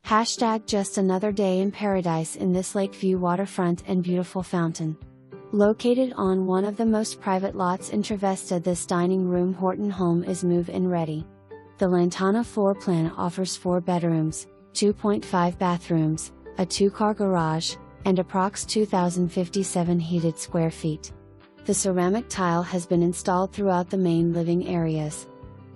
Hashtag just another day in paradise in this lakeview waterfront and beautiful fountain. Located on one of the most private lots in Trevesta, this dining room Horton home is move-in ready. The Lantana floor plan offers 4 bedrooms, 2.5 bathrooms, a 2-car garage, and approx 2,057 heated square feet. The ceramic tile has been installed throughout the main living areas.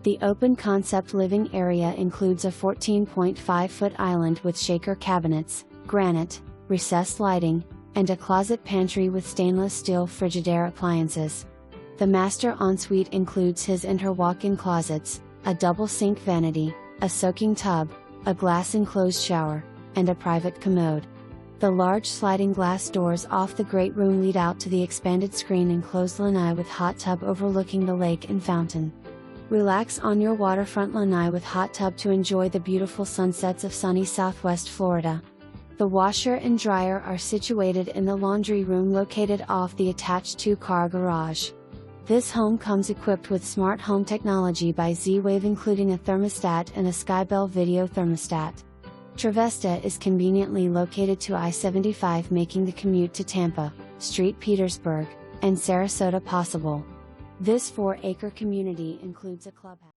The open concept living area includes a 14.5-foot island with shaker cabinets, granite, recessed lighting, and a closet pantry with stainless steel Frigidaire appliances. The master ensuite includes his walk-in closets, a double sink vanity, a soaking tub, a glass enclosed shower, and a private commode. The large sliding glass doors off the great room lead out to the expanded screen enclosed lanai with hot tub overlooking the lake and fountain. Relax on your waterfront lanai with hot tub to enjoy the beautiful sunsets of sunny Southwest Florida. The washer and dryer are situated in the laundry room located off the attached 2-car garage. This home comes equipped with smart home technology by Z-Wave, including a thermostat and a Skybell video thermostat. Trevesta is conveniently located to I-75, making the commute to Tampa, Petersburg, and Sarasota possible. This 4-acre community includes a clubhouse.